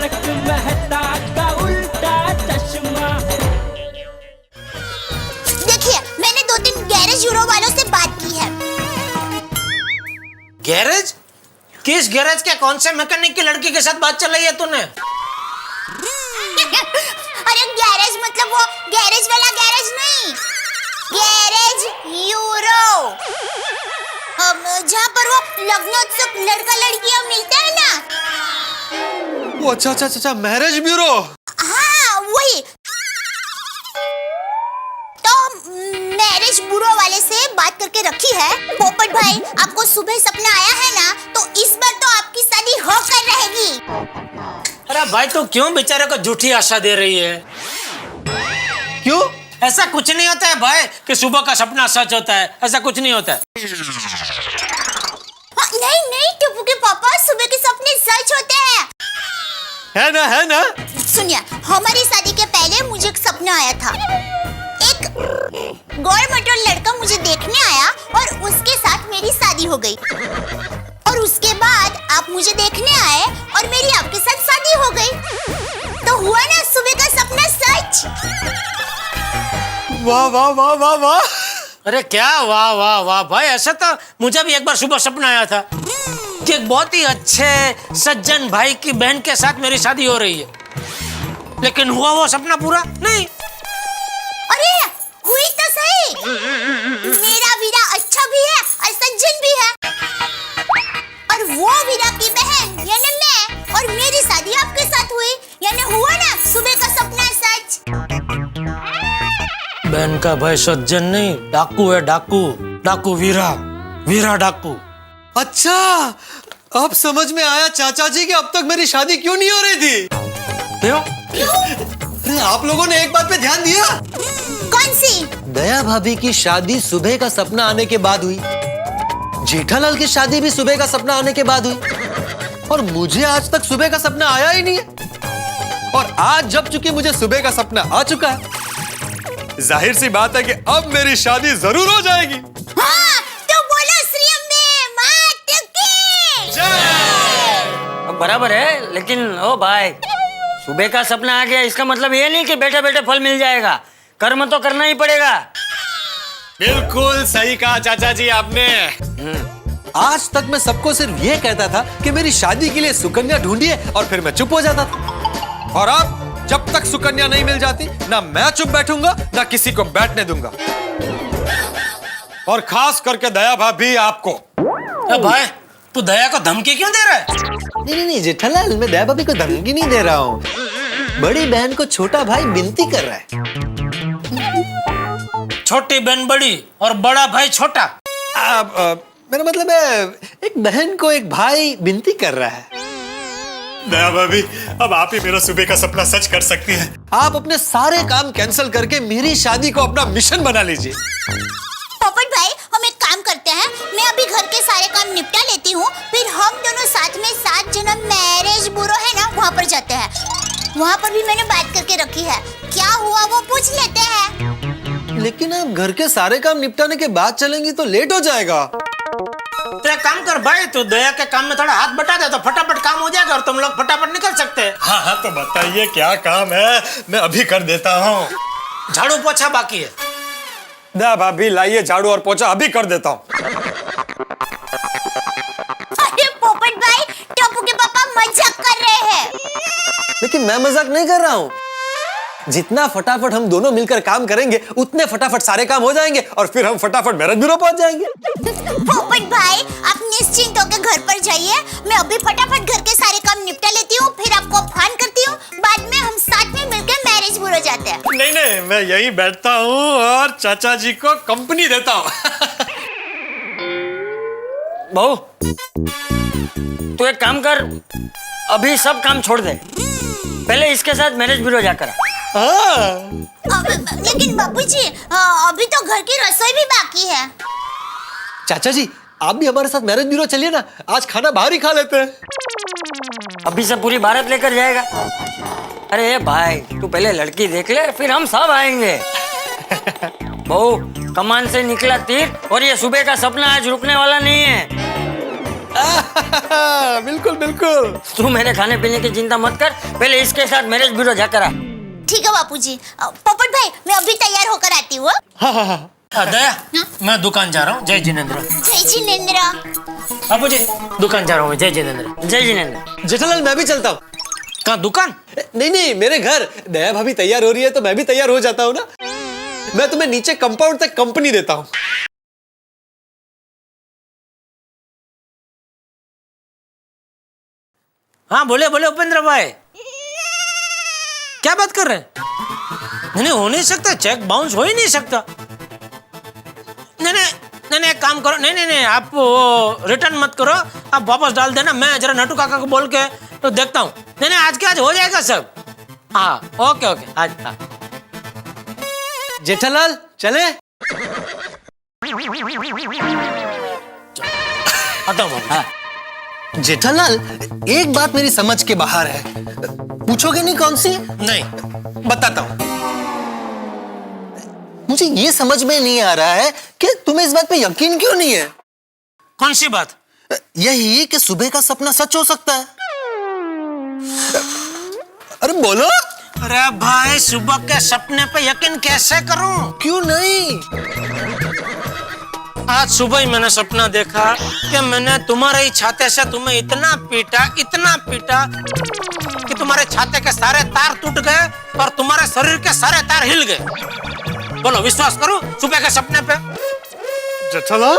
तारक मेहता का उल्टा चश्मा। देखिए, मैंने 2-3 गैरेज यूरो वालों से बात की है। गैरेज? किस गैरेज के कौन से मैकेनिक की लड़की के साथ बात चल रही है तूने? अरे गैरेज मतलब वो गैरेज वाला गैरेज नहीं, गैरेज यूरो, जहाँ पर वो लग्नोत्सव लड़का लड़कियाँ मिलते हैं ना। वो अच्छा, मैरिज ब्यूरो। हाँ वही। तो मैरिज ब्यूरो वाले से बात करके रखी है। पोपट भाई, आपको सुबह सपना आया है ना, तो इस बार तो आपकी शादी होकर रहेगी। अरे भाई तू क्यों बेचारे को झूठी आशा दे रही है? क्यों? ऐसा कुछ नहीं होता है भाई कि सुबह का सपना सच होता है, ऐसा कुछ नहीं होता है। नहीं टप्पू के पापा, सुबह के सपने सच होते हैं। है ना। सुनिए, हमारी शादी के पहले मुझे एक सपना आया था। एक गोल मटोल लड़का मुझे देखने आया और उसके साथ मेरी शादी हो गई। और उसके बाद आप मुझे देखने आए और मेरी आपके साथ शादी हो गई। तो हुआ ना सुबह का सपना सच। वाह। अरे क्या वाह भाई, ऐसा तो मुझे भी एक बार सुबह सपना आया था कि एक बहुत ही अच्छे सज्जन भाई की बहन के साथ मेरी शादी हो रही है, लेकिन हुआ वो सपना पूरा नहीं। अरे हुई तो सही। मेरा वीरा अच्छा भी है और सज्जन भी है, और वो वीरा की बहन यानी मैं, और मेरी शादी आपके साथ हुई, यानी हुआ ना सुबह का सपना सच। बहन का भाई सज्जन नहीं, डाकू है, डाकू वीरा डाकू। अच्छा, अब समझ में आया चाचा जी कि अब तक मेरी शादी क्यों नहीं हो रही थी। क्यों? अरे आप लोगों ने एक बात पे ध्यान दिया? कौन सी? दया भाभी की शादी सुबह का सपना आने के बाद हुई, जेठालाल की शादी भी सुबह का सपना आने के बाद हुई, और मुझे आज तक सुबह का सपना आया ही नहीं है। और आज जब चूंकि मुझे सुबह का सपना आ चुका है, जाहिर सी बात है कि अब मेरी शादी जरूर हो जाएगी। हाँ, तो बोलो श्री अम्बे मात की अब बराबर है, लेकिन ओ भाई, सुबह का सपना आ गया इसका मतलब ये नहीं कि बैठे बैठे फल मिल जाएगा। कर्म तो करना ही पड़ेगा। बिल्कुल सही कहा चाचा जी आपने। आज तक मैं सबको सिर्फ ये कहता था कि मेरी शादी के लिए सुकन्या ढूंढिए, और फिर मैं चुप हो जाता था। और अब जब तक सुकन्या नहीं मिल जाती, ना मैं चुप बैठूंगा ना किसी को बैठने दूंगा, और खास करके दया भाभी आपको। भाई तू दया को धमकी क्यों दे रहा है? नहीं जेठालाल, मैं दया भाभी को धमकी नहीं दे रहा हूँ। बड़ी बहन को छोटा भाई विनती कर रहा है। छोटी बहन बड़ी और बड़ा भाई छोटा। मेरा मतलब है, एक बहन को एक भाई विनती कर रहा है। दया भाभी, अब आप ही मेरा सुबह का सपना सच कर सकती हैं। आप अपने सारे काम कैंसिल करके मेरी शादी को अपना मिशन बना लीजिए। पोपट भाई, हम एक काम करते हैं, मैं अभी घर के सारे काम निपटा लेती हूँ, फिर हम दोनों साथ में 7 जन मैरिज ब्यूरो है ना, वहाँ पर जाते हैं। वहाँ पर भी मैंने बात करके रखी है, क्या हुआ वो पूछ लेते हैं। लेकिन आप घर के सारे काम निपटाने के बाद चलेंगी तो लेट हो जाएगा। तो एक काम कर भाई, तू दया के काम में थोड़ा हाथ बटा दे तो फटाफट काम हो जाएगा और तुम लोग फटाफट निकल सकते हैं। हाँ, तो बताइए क्या काम है, मैं अभी कर देता हूँ। झाड़ू पोछा बाकी है। दया भाभी लाइए झाड़ू और पोछा, अभी कर देता हूँ। अरे पोपट भाई, टप्पू के पापा मजाक कर रहे हैं। लेकिन मैं मजाक नहीं कर रहा हूँ। जितना फटाफट हम दोनों मिलकर काम करेंगे, उतने फटाफट सारे काम हो जाएंगे, और फिर हम फटाफट मैरिज ब्यूरो पहुंच जाएंगे। पोपट भाई, आप निश्चिंत होकर घर पर जाइए, मैं अभी फटाफट घर के सारे काम निपटा लेती हूँ, फिर आपको फोन करती हूँ, बाद में हम साथ में मिलकर मैरिज ब्यूरो जाते हैं। नहीं, मैं यही बैठता हूँ और चाचा जी को कंपनी देता हूँ। बहू, तू एक काम कर, अभी सब काम छोड़ दे, पहले इसके साथ मैरिज ब्यूरो जाकर। लेकिन बापूजी, अभी तो घर की रसोई भी बाकी है। चाचा जी, आप भी हमारे साथ मैरिज ब्यूरो चलिए ना, आज खाना बाहर ही खा लेते हैं। अभी से पूरी भारत लेकर जाएगा। अरे भाई, तू पहले लड़की देख ले, फिर हम सब आएंगे। बहू, कमान से निकला तीर, और ये सुबह का सपना आज रुकने वाला नहीं है। बिल्कुल बिल्कुल। तू मेरे खाने पीने की चिंता मत कर, पहले इसके साथ मैरिज ब्यूरो जाकर आ। ठीक है बापूजी। पोपट भाई मैं अभी तैयार होकर आती हूँ। दया, मैं दुकान जा रहा हूँ। जय जिनेंद्र। जय जिनेंद्र। बापूजी दुकान जा रहा हूँ। जय जिनेंद्र। जय जिनेंद्र। जेठालाल मैं भी चलता हूँ। कहाँ दुकान? नहीं नहीं, मेरे घर। दया भाभी तैयार हो रही है तो मैं भी तैयार हो जाता हूँ ना। मैं तुम्हें नीचे कंपाउंड तक कंपनी देता हूँ। हाँ बोले बोले उपेंद्र भाई, क्या बात कर रहे हैं? नहीं हो नहीं सकता, चेक बाउंस हो ही नहीं सकता। नहीं नहीं नहीं नहीं, एक काम करो, नहीं नहीं नहीं, आप वो रिटर्न मत करो, आप वापस डाल देना। मैं जरा नटू काका को बोल के तो देखता हूँ। नहीं नहीं, आज के आज हो जाएगा सब। हाँ ओके ओके, आज हाँ। जेठालाल चले? हटाओ बाबू। हाँ। जेठालाल एक बात मेरी समझ के बाहर है, पूछोगे नहीं कौन सी? नहीं बताता हूँ। मुझे ये समझ में नहीं आ रहा है कि तुम्हें इस बात पे यकीन क्यों नहीं है? कौन सी बात? यही कि सुबह का सपना सच हो सकता है। अरे बोलो। अरे भाई, सुबह के सपने पे यकीन कैसे करूं? क्यों नहीं? आज सुबह ही मैंने सपना देखा कि मैंने तुम्हारे ही छाते से तुम्हें इतना पीटा कि तुम्हारे छाते के सारे तार टूट गए और तुम्हारे शरीर के सारे तार हिल गए। बोलो विश्वास करो सुबह के सपने पे? जेठालाल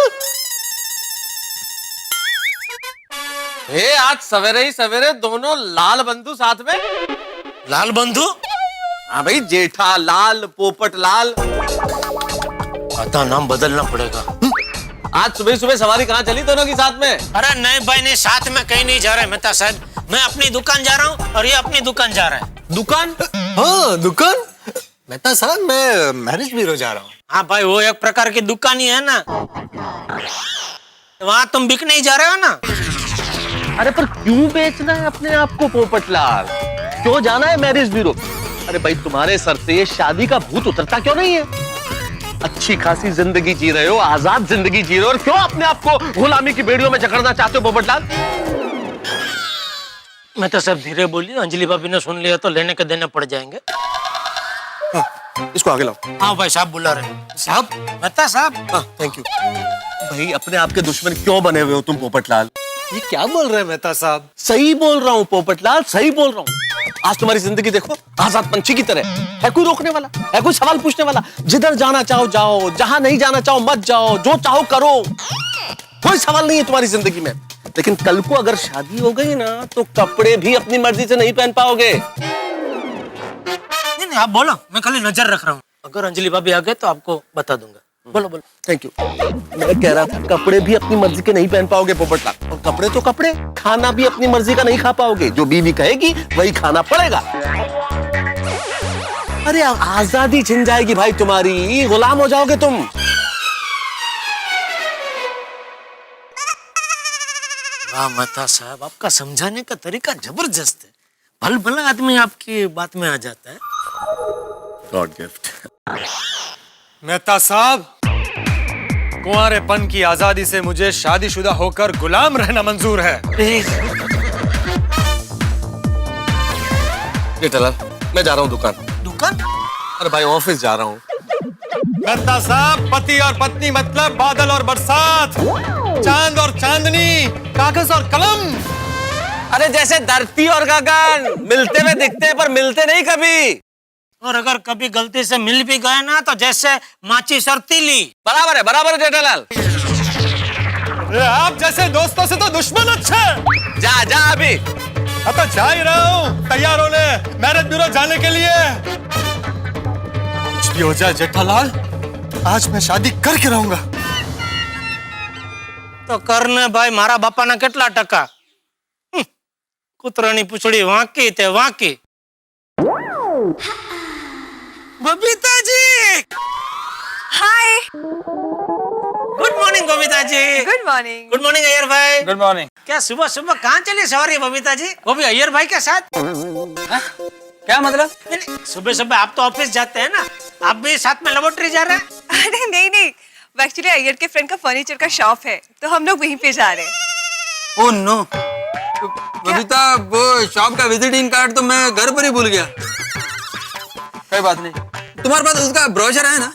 आज सवेरे ही सवेरे दोनों लाल बंधु साथ में। लाल बंधु? हाँ भाई, जेठालाल पोपटलाल। पता नाम बदलना पड़ेगा। आज सुबह सुबह सवारी कहाँ चली दोनों की साथ में? अरे नहीं भाई नहीं, साथ में कहीं नहीं जा रहे मेहता साहब। मैं अपनी दुकान जा रहा हूँ और ये अपनी दुकान जा रहा है। दुकान? हाँ दुकान। मेहता साहब मैं मैरिज ब्यूरो जा रहा हूँ। हाँ भाई, वो एक प्रकार की दुकान ही है ना, वहाँ तुम बिकने ही जा रहे हो ना। अरे पर क्यों बेचना है अपने आप को पोपटलाल? क्यों जाना है मैरिज ब्यूरो? अरे भाई तुम्हारे सर से ये शादी का भूत उतरता क्यों नहीं है? अच्छी खासी जिंदगी जी रहे हो, आजाद जिंदगी जी रहे हो, और क्यों अपने आप को गुलामी की बेड़ियों में जकड़ना चाहते हो पोपटलाल? मैं तो सब धीरे बोली, अंजलि भाभी ने सुन लिया तो लेने के देने पड़ जाएंगे। इसको आगे लाओ। हाँ भाई साहब बुला रहे हैं। साहब मेहता साहब। हाँ थैंक यू। भाई अपने आप के दुश्मन क्यों बने हुए हो तुम पोपटलाल? ये क्या बोल रहे हैं मेहता साहब? सही बोल रहा हूँ पोपटलाल, सही बोल रहा हूँ। आज तुम्हारी जिंदगी देखो आजाद पंछी की तरह है। कोई रोकने वाला है? कोई सवाल पूछने वाला? जिधर जाना चाहो जाओ, जहां नहीं जाना चाहो मत जाओ, जो चाहो करो, कोई सवाल नहीं है तुम्हारी जिंदगी में। लेकिन कल को अगर शादी हो गई ना तो कपड़े भी अपनी मर्जी से नहीं पहन पाओगे। नहीं नहीं, आप बोलो, मैं खाली नजर रख रहा हूँ। अगर अंजलि भाभी आ गए तो आपको बता दूंगा। बोलो बोलो। Thank you. मैं कह रहा था कपड़े भी अपनी मर्जी के नहीं पहन पाओगे पोपटलाल, और कपड़े तो कपड़े, खाना भी अपनी मर्जी का नहीं खा पाओगे। जो बीवी कहेगी वही खाना पड़ेगा। अरे आजादी छिन जाएगी भाई तुम्हारी, गुलाम हो जाओगे तुम। वाह मेहता साहब, आपका समझाने का तरीका जबरदस्त है। भल भला आदमी आपकी बात में आ जाता है। God gift. मेहता साहब, कुंवारेपन की आजादी से मुझे शादीशुदा होकर गुलाम रहना मंजूर है। जेठालाल मैं जा रहा हूँ दुकान। दुकान? अरे भाई ऑफिस जा रहा हूँ। मेहता साहब, पति और पत्नी मतलब बादल और बरसात, चांद और चांदनी, कागज और कलम। अरे जैसे धरती और गगन मिलते हुए दिखते हैं पर मिलते नहीं कभी। और अगर कभी गलती से मिल भी गए ना तो जैसे माचिस और तीली। बराबर है जेठालाल। आप जैसे दोस्तों से तो दुश्मन अच्छे। जा अभी। अब तो जा ही रहा हूँ, तैयार होने मैरिज ब्यूरो जाने के लिए। कुछ भी हो जाए जेठालाल, आज मैं शादी करके रहूंगा। तो करने भाई, मारा बापा ना કેટલા ટકા? કૂતરાની પૂંછડી વાંકી તે વાંકી। Babita ji, hi. Good morning Babita ji. Good morning. Good morning Iyer भाई। Good morning. क्या सुबह सुबह कहाँ चली सवारी बबीता जी, वो भी अय्यर भाई के साथ? क्या मतलब? नहीं, सुबह सुबह आप तो ऑफिस जाते हैं ना, आप भी साथ में लेबोरेटरी जा रहे हैं? अरे नहीं, एक्चुअली अय्यर के फ्रेंड का फर्नीचर का शॉप है तो हम लोग वहीं पे जा रहे हैं। ओह नो, बबीता वो शॉप का विजिटिंग कार्ड तो मैं घर पर ही भूल गया। कोई बात नहीं, तुम्हारे पास उसका ब्रोशर है ना?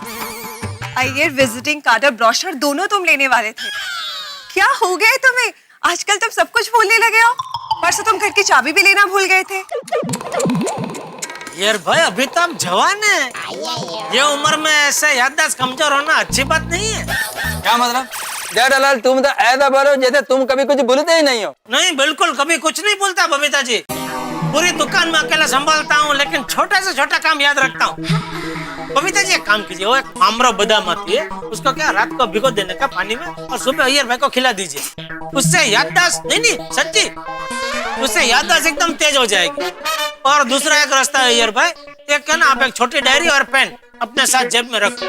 अय्यर विजिटिंग कार्ड और ब्रोशर दोनों तुम लेने वाले थे। क्या हो गया है तुम्हें? आजकल तुम सब कुछ भूलने लगे हो। परसों तुम घर की चाबी भी लेना भूल गए थे। यार भाई अभी तो आप जवान है, ये उम्र में ऐसे याददाश्त कमजोर होना अच्छी बात नहीं है। क्या मतलब? जेठालाल तुम तो ऐसा बोलो जैसे तुम कभी कुछ भूलते ही नहीं हो। नहीं बिल्कुल कभी कुछ नहीं भूलता बबीता जी। पूरी दुकान में अकेला संभालता हूँ लेकिन छोटा से छोटा काम याद रखता हूँ। बबीता जी एक काम कीजिए, वो एक आमरो बादाम आती है, उसको क्या रात को भिगो देने का पानी में और सुबह अय्यर भाई को खिला दीजिए। उससे याददाश्त नहीं सच्ची, उससे याददाश्त एकदम तेज हो जाएगी। और दूसरा एक रास्ता है अय्यर भाई, एक है ना आप एक छोटी डायरी और पेन अपने साथ जेब में रखो,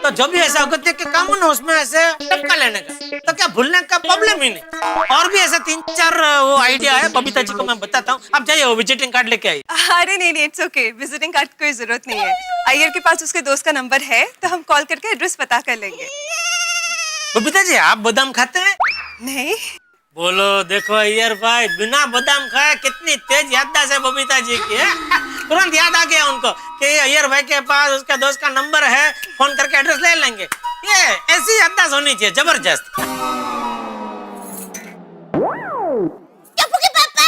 तो जो भी ऐसा अगत्य के काम हो ना उसमें ऐसे टपका लेने का, तो क्या भूलने का प्रॉब्लम ही नहीं। और भी ऐसे 3-4 वो आइडिया है बबीता जी को मैं बताता हूँ, आप जाइए वो विजिटिंग कार्ड लेके आइए। अरे नहीं, इट्स ओके, विजिटिंग कार्ड की कोई जरूरत नहीं है। अय्यर के पास उसके दोस्त का नंबर है, तो हम कॉल करके एड्रेस पता कर लेंगे। बबीता जी आप बादाम खाते हैं? नहीं। बोलो देखो अय्यर भाई, बिना बादाम खाए कितनी तेज याददाश्त है बबीता जी की। तुरंत याद आ गया उनको कि अय्यर भाई के पास उसके दोस्त का नंबर है, फोन करके एड्रेस ले लेंगे। ये ऐसी याददाश्त होनी चाहिए, जबरदस्त। टप्पू के पापा,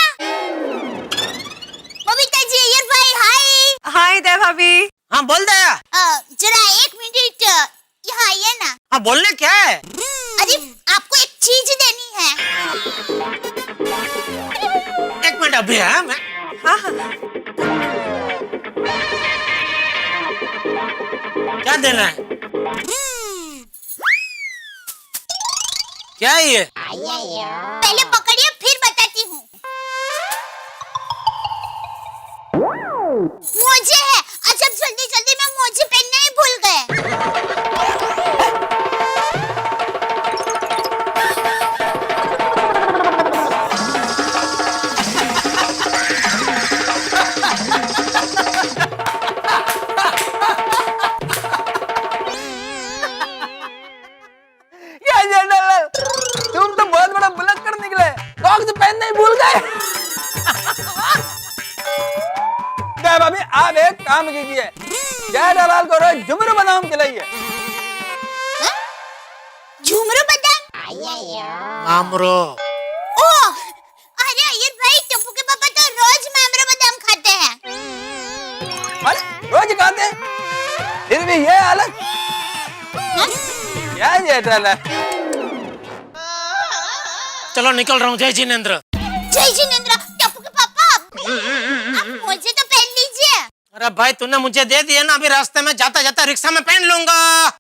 बबीता जी, अय्यर भाई, हाय। हाय दया भाभी। हाँ बोल दया। जरा 1 मिनट यहाँ आइए ना। हाँ बोलने क्या है? अरे आपको एक चीज देनी है। 1 मिनट अभी है मैं। हाँ। क्या देना है? क्या है ये? पहले पकड़िए फिर बताती हूँ। मोजे है। अच्छा जल्दी जल्दी में मोजे पहनना ही भूल गए। तुम तो बहुत बड़ा बुलक्कड़ निकले, सॉक्स पहनने ही भूल गए। दया भाभी आप एक काम कीजिए, जेठालाल को रोज झुमरू बादाम खिलाइए। झुमरू बादाम? आमरो। ओह, अरे अय्यर भाई, टप्पू के पापा तो रोज मामरो बादाम खाते हैं। अरे रोज खाते हैं, फिर भी ये हालत? क्या जेठालाल? चलो निकल रहा हूँ। जय जिनेंद्र। जय जिनेंद्र। टप्पू के पापा आप मोजे तो पहन लीजिए। अरे भाई तूने मुझे दे दिया ना, अभी रास्ते में जाता जाता रिक्शा में पहन लूंगा।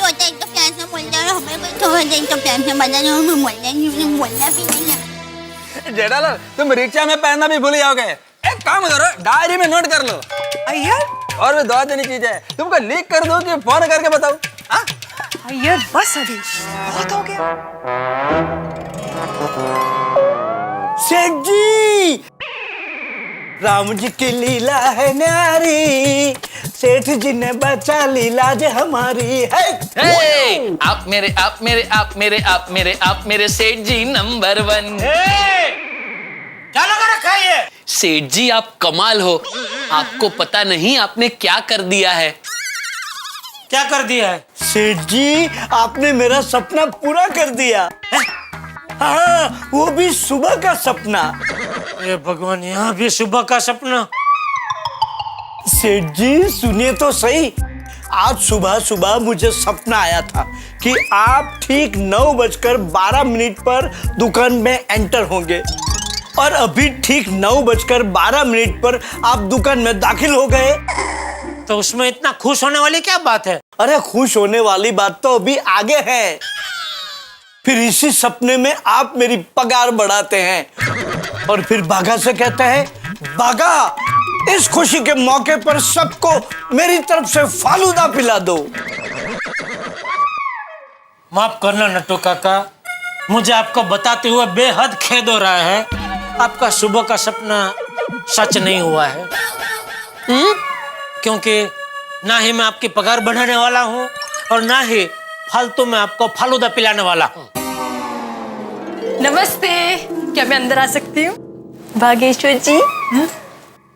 होता है तो प्यार से बोल रहा है, हमें कोई थोड़ा देर तो प्यार से बता दो, हमें बोलना भी नहीं है। जेठालाल तुम रिक्शा में पहनना भी भूल जाओगे। एक काम करो, डायरी में नोट कर लो। अय्यर, और भी 2-3 चीजें है, तुमको लिख कर दो कि फोन करके बताओ। हाँ? अय्यर बस अभी बहुत हो गया। सेठ जी, राम जी की लीला है न्यारी, सेठ जी ने बचा लीला जे हमारी है। आप मेरे सेठ जी नंबर 1। क्या लगा रखा है ये? सेठ जी आप कमाल हो, आपको पता नहीं आपने क्या कर दिया है। क्या कर दिया है? सेठ जी आपने मेरा सपना पूरा कर दिया। हाँ, वो भी सुबह का सपना। ये भगवान, यहाँ भी सुबह का सपना। सेठ जी सुनिए तो सही, आज सुबह सुबह मुझे सपना आया था कि आप ठीक 9:12 पर दुकान में एंटर होंगे और अभी ठीक 9:12 पर आप दुकान में दाखिल हो गए। तो उसमें इतना खुश होने वाली क्या बात है? अरे खुश होने वाली बात तो अभी आगे है। फिर इसी सपने में आप मेरी पगार बढ़ाते हैं और फिर बागा से कहते हैं, बागा इस खुशी के मौके पर सबको मेरी तरफ से फालूदा पिला दो। माफ करना नट्टू काका, मुझे आपको बताते हुए बेहद खेद हो रहा है। आपका सुबह का सपना सच नहीं हुआ है। क्योंकि ना ही मैं आपकी पगार बढ़ाने वाला हूँ और ना ही फालतू में आपको फालूदा पिलाने वाला हूँ। नमस्ते, क्या मैं अंदर आ सकती हूँ? बागेश्वर जी।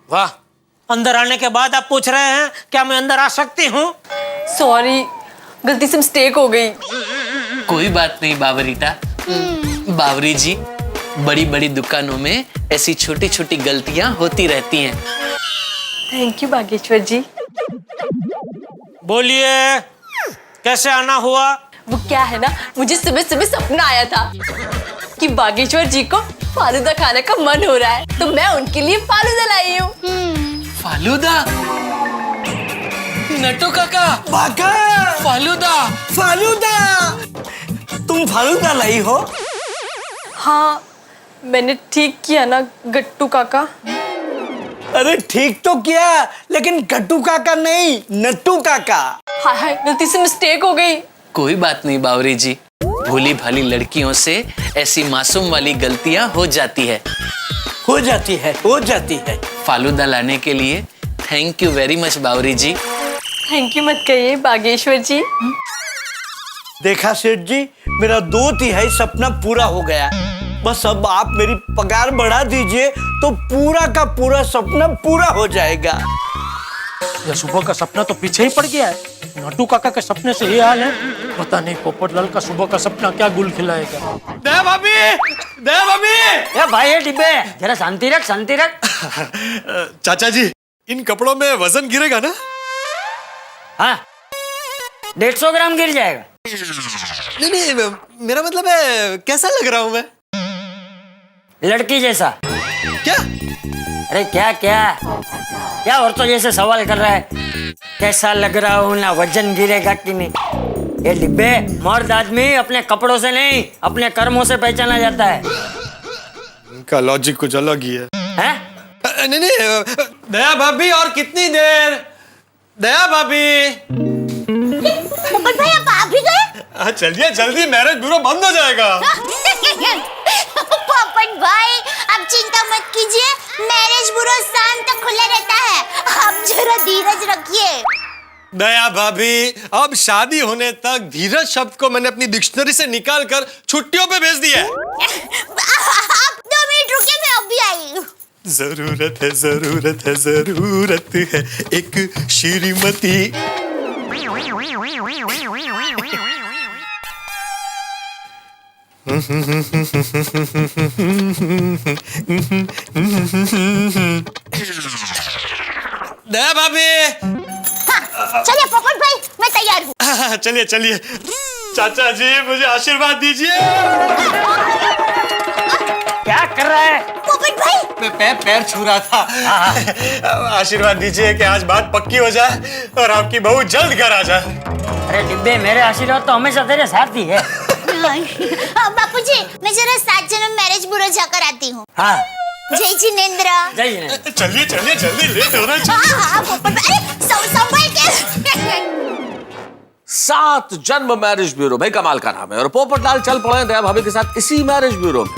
वाह, अंदर आने के बाद आप पूछ रहे हैं क्या मैं अंदर आ सकती हूँ? सॉरी, गलती से मिस्टेक हो गई। कोई बात नहीं बावरीटा। बावरी जी, बड़ी बड़ी दुकानों में ऐसी छोटी छोटी गलतियां होती रहती हैं। थैंक यू बागेश्वर जी। बोलिए, कैसे आना हुआ? वो क्या है ना, मुझे सुबह सुबह सपना आया था कि बागेश्वर जी को फालूदा खाने का मन हो रहा है, तो मैं उनके लिए फालूदा लाई हूँ। फालूदा? नटो काका, बाका फालूदा। फालूदा, तुम फालूदा लाई हो? हाँ, मैंने ठीक किया ना गट्टू काका? अरे ठीक तो किया, लेकिन गट्टू काका नहीं, नट्टू काका। हाय हाय, गलती से मिस्टेक हो गई। कोई बात नहीं बावरी जी, भोली भाली लड़कियों से ऐसी मासूम वाली गलतियां हो जाती है। हो जाती है। फालूदा लाने के लिए thank you very much Bawri ji. Thank you मत कहिए बागेश्वर जी। देखा सेठ जी, मेरा 2/3 सपना पूरा हो गया। बस अब आप मेरी पगार बढ़ा दीजिए तो पूरा का पूरा सपना पूरा हो जाएगा। यह सुबह का सपना तो पीछे ही पड़ गया है। नटू काका के सपने से ये हाल है, पता नहीं पोपटलाल का सुबह का सपना क्या गुल खिलाएगा। दया भाभी, दया भाभी। ए भाई ये डिब्बे, जरा शांति रख, शांति रख। चाचा जी, इन कपड़ों में वजन गिरेगा ना? हाँ, 150 ग्राम गिर जाएगा। नहीं, मेरा मतलब है कैसा लग रहा हूँ मैं? लड़की जैसा। क्या? अरे क्या क्या क्या औरतों जैसे सवाल कर रहा है? कैसा लग रहा हूँ ना, वजन गिरेगा कि नहीं? ये डिब्बे, मर्द आदमी अपने कपड़ों से नहीं, अपने कर्मों से पहचाना जाता है। इनका लॉजिक कुछ अलग ही है। हैं? नहीं, दया भाभी, और कितनी देर? दया भाभी। पोपट भाई, आप आ भी गए? चलिए जल्दी, मैरिज ब्यूरो बंद हो जाएगा। पोपट भाई, आप चिंता मत कीजिए, मैरिज ब्यूरो शाम तक खुला रहता है। आप जरा धीरज रखिए। दया भाभी, अब शादी होने तक धीरज शब्द को मैंने अपनी डिक्शनरी से निकाल कर छुट्टियों पे भेज दिया है। आप 2 मिनट रुकिए, मैं अभी आई। जरूरत है एक श्रीमती। दया भाभी। चलिए पोपट भाई, मैं तैयार हूँ। चलिए चलिए। चाचा जी, मुझे आशीर्वाद दीजिए। क्या कर रहा है? पोपट भाई, मैं पैर छू रहा था। आशीर्वाद दीजिए कि आज बात पक्की हो जाए और आपकी बहू जल्द घर आ जाए। अरे डिब्बे, मेरे आशीर्वाद तो हमेशा तेरे साथ ही है। बापूजी, मैं जरा 7 जन्म मैरिज ब्यूरो जाकर आती हूँ। हाँ, जय जिनेंद्र। जय जिनेंद्र। चलिए चलिए, जल्दी, लेट हो रहा है। हाँ, पोपट भाई, अरे संभल के। 7 जन्म मैरिज ब्यूरो, भाई कमाल का नाम है। और पोपटलाल चल पड़े दया भाभी के साथ इसी मैरिज ब्यूरो में।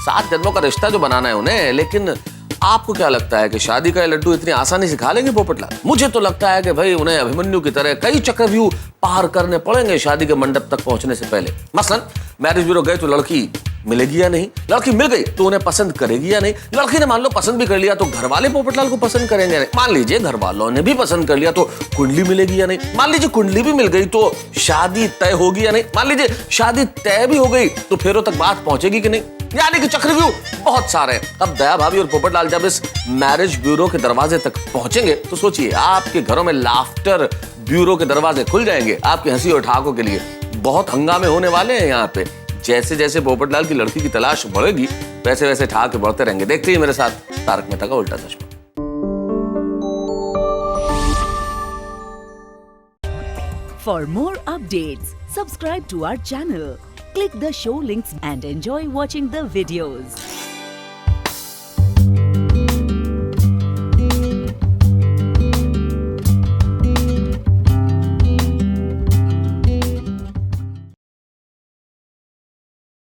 7 जन्मों का रिश्ता जो बनाना है उन्हें। लेकिन आपको क्या लगता है कि शादी का लड्डू इतनी आसानी से खा लेंगे पोपटलाल? मुझे तो लगता है कि भाई उन्हें अभिमन्यु की तरह कई चक्रव्यूह पार करने पड़ेंगे शादी के मंडप तक पहुंचने से पहले। मसलन मैरिज ब्यूरो गए तो लड़की मिलेगी या नहीं, लड़की मिल गई तो उन्हें पसंद करेगी या नहीं, लड़की ने मान लो पसंद भी कर लिया तो घर वाले पोपटलाल को पसंद करेंगे नहीं, मान लीजिए घर वालों ने भी पसंद कर लिया तो कुंडली मिलेगी या नहीं, मान लीजिए कुंडली भी मिल गई तो शादी तय होगी या नहीं, मान लीजिए शादी तय भी हो गई तो फेरों तक बात पहुंचेगी कि नहीं। यानी कि चक्रव्यूह बहुत सारे हैं। अब दया भाभी और पोपटलाल जब इस मैरिज ब्यूरो के दरवाजे तक पहुंचेंगे तो सोचिए आपके घरों में लाफ्टर ब्यूरो के दरवाजे खुल जाएंगे आपकी हंसी और ठहाकों के लिए। बहुत हंगामे होने वाले हैं यहाँ पे। जैसे जैसे पोपटलाल की लड़की की तलाश बढ़ेगी वैसे वैसे ठहाके बढ़ते रहेंगे। देखते ही मेरे साथ तारक मेहता का उल्टा चश्मा। For more updates, subscribe to our channel, click the show links and enjoy watching the videos.